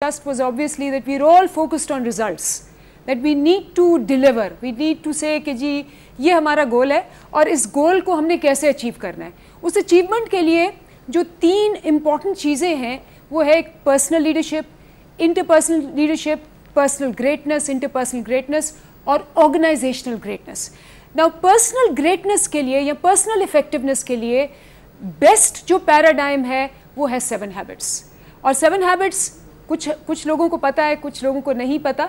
discussed was obviously that we're all focused on results, that we need to deliver, we need to say کہ جی یہ ہمارا گول ہے اور اس گول کو ہم نے کیسے اچیو کرنا ہے. اس اچیومنٹ کے لیے جو تین امپورٹنٹ چیزیں ہیں وہ ہے ایک personal leadership, interpersonal leadership, personal greatness, interpersonal greatness اور organizational greatness. Now personal greatness کے لیے یا پرسنل افیکٹونیس کے لیے بیسٹ جو پیراڈائم ہے وہ ہے 7 ہیبٹس. اور 7 ہیبٹس کچھ لوگوں کو پتہ ہے, کچھ لوگوں کو نہیں پتہ,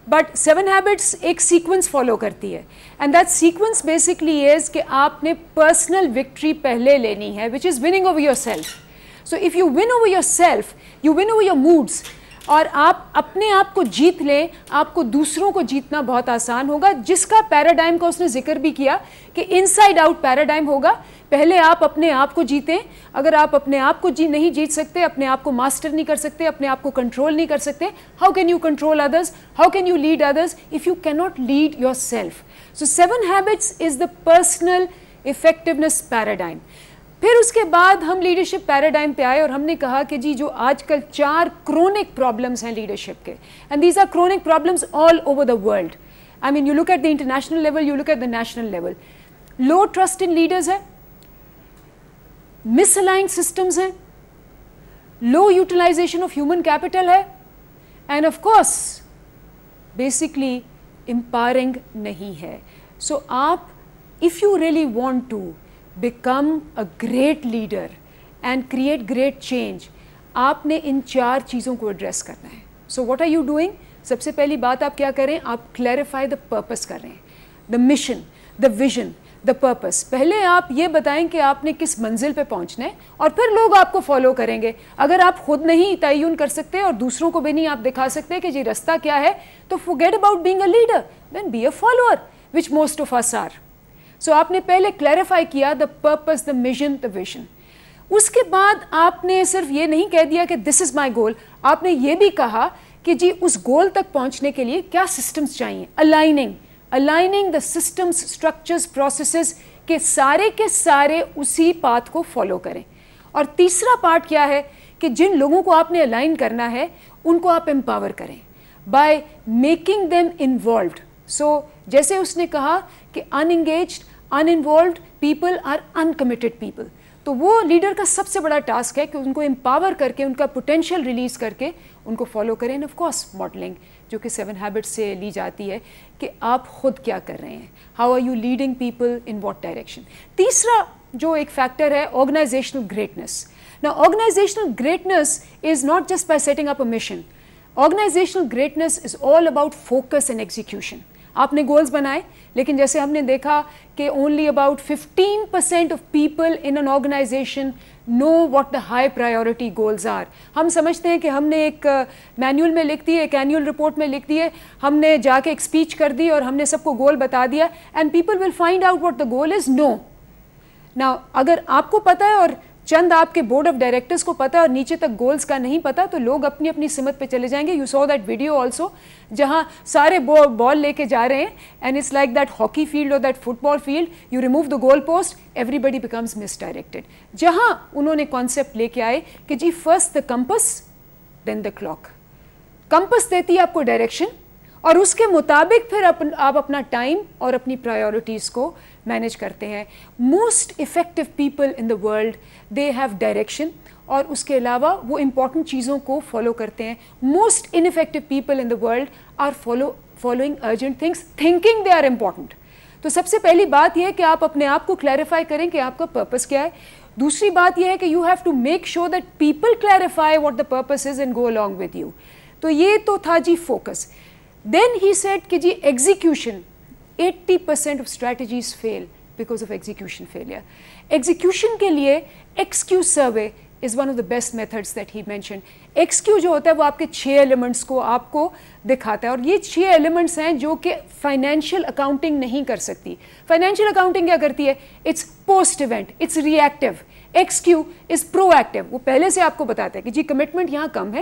بٹ 7 ہیبٹس ایک سیکوینس فالو کرتی ہے. And that sequence basically is کہ آپ نے پرسنل وکٹری پہلے لینی ہے, which is winning over yourself. So if you win over yourself, you win over your moods, اور آپ اپنے آپ کو جیت لیں, آپ کو دوسروں کو جیتنا بہت آسان ہوگا. جس کا پیراڈائم کا اس نے ذکر بھی کیا کہ ان سائڈ آؤٹ پیراڈائم ہوگا. پہلے آپ اپنے آپ کو جیتیں. اگر آپ اپنے آپ کو نہیں جیت سکتے, اپنے آپ کو ماسٹر نہیں کر سکتے, اپنے آپ کو کنٹرول نہیں کر سکتے, how can you control others, how can you lead others if you can not lead yourself. So 7 habits is the personal effectiveness paradigm. پھر اس کے بعد ہم لیڈرشپ پیراڈائم پہ آئے اور ہم نے کہا کہ جی جو آج کل 4 کرونک پرابلمس ہیں لیڈرشپ کے, and these are chronic problems all over the world. I mean you look at the international level, you look at the national level. Low trust in leaders ہے, مس الائنڈ سسٹمز ہیں, low utilization of human capital ہے, and of course basically empowering نہیں ہے. So آپ if you really want to become a great leader and create great change, آپ نے ان 4 چیزوں کو ایڈریس کرنا ہے. So what are you doing? سب سے پہلی بات آپ کیا کریں, آپ clarify the purpose کر رہے ہیں, the mission, the vision, the purpose. پہلے آپ یہ بتائیں کہ آپ نے کس منزل پہ پہنچنا ہے اور پھر لوگ آپ کو فالو کریں گے. اگر آپ خود نہیں تعین کر سکتے اور دوسروں کو بھی نہیں آپ دکھا سکتے کہ جی رستہ کیا ہے, تو forget about being a leader, then be a follower, which most of us are. سو آپ نے پہلے کلیریفائی کیا the purpose, the mission, the vision. اس کے بعد آپ نے صرف یہ نہیں کہہ دیا کہ دس از مائی گول, آپ نے یہ بھی کہا کہ جی اس گول تک پہنچنے کے لیے کیا سسٹمز چاہیے. Aligning the systems, structures, processes کے سارے اسی پاتھ کو فالو کریں. اور تیسرا پارٹ کیا ہے کہ جن لوگوں کو آپ نے الائن کرنا ہے ان کو آپ امپاور کریں بائی میکنگ دیم انوالوڈ. سو جیسے اس نے کہا کہ انانگیجڈ, uninvolved people are uncommitted people. تو وہ لیڈر کا سب سے بڑا ٹاسک ہے کہ ان کو امپاور کر کے, ان کا پوٹینشیل ریلیز کر کے ان کو فالو کریں. آف کورس ماڈلنگ جو کہ 7 ہیبٹس سے لی جاتی ہے کہ آپ خود کیا کر رہے ہیں, how are you leading people in what direction. تیسرا جو ایک فیکٹر ہے organizational greatness. Now organizational greatness is not just by setting up a mission. Organizational greatness is all about focus and execution. آپ نے گولز بنائے, لیکن جیسے ہم نے دیکھا کہ only about 15% of people in an organization know what the high priority goals are. ہم سمجھتے ہیں کہ ہم نے ایک مینیول میں لکھ دی, ایک اینیول رپورٹ میں لکھ دیے, ہم نے جا کے ایک اسپیچ کر دی اور ہم نے سب کو گول بتا دیا, and people will find out what the goal is. No. Now اگر آپ کو پتہ ہے اور چند آپ کے بورڈ آف ڈائریکٹرز کو پتہ اور نیچے تک گولز کا نہیں پتہ, تو لوگ اپنی اپنی سمت پہ چلے جائیں گے. You saw that video also جہاں سارے بال لے کے جا رہے ہیں, and it's like that hockey field اور that football field, you remove the goal post, everybody becomes misdirected. جہاں انہوں نے کانسیپٹ لے کے آئے کہ جی first the compass then the clock. Compass دیتی ہے آپ کو ڈائریکشن, اور اس کے مطابق پھر آپ اپنا ٹائم اور اپنی پرائیورٹیز کو مینیج کرتے ہیں. Most effective people in the world they have direction, اور اس کے علاوہ وہ امپورٹنٹ چیزوں کو فالو کرتے ہیں. Most effective people in the world are following urgent things, thinking they are important. تو سب سے پہلی بات یہ ہے کہ آپ اپنے آپ کو کلیریفائی کریں کہ آپ کا پرپس کیا ہے. دوسری بات یہ ہے کہ you have to make sure that people clarify what the purpose is and go along with you. تو یہ تو تھا جی فوکس. Then he said کہ جی execution, 80% of strategies fail because of execution failure. Execution کے لیے XQ survey is one of the best methods that he mentioned. XQ جو ہوتا ہے وہ آپ کے 6 ایلیمنٹس کو آپ کو دکھاتا ہے, اور یہ 6 ایلیمنٹس ہیں جو کہ فائنینشیل اکاؤنٹنگ نہیں کر سکتی. فائنینشیل اکاؤنٹنگ کیا کرتی ہے, it's post event, it's reactive. XQ is proactive, وہ پہلے سے آپ کو بتاتا ہے کہ جی کمٹمنٹ یہاں کم ہے,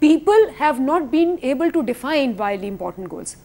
People have not been able to define wildly important goals.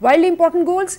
wildly important goals,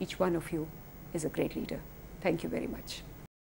each one of you is a great leader. Thank you very much.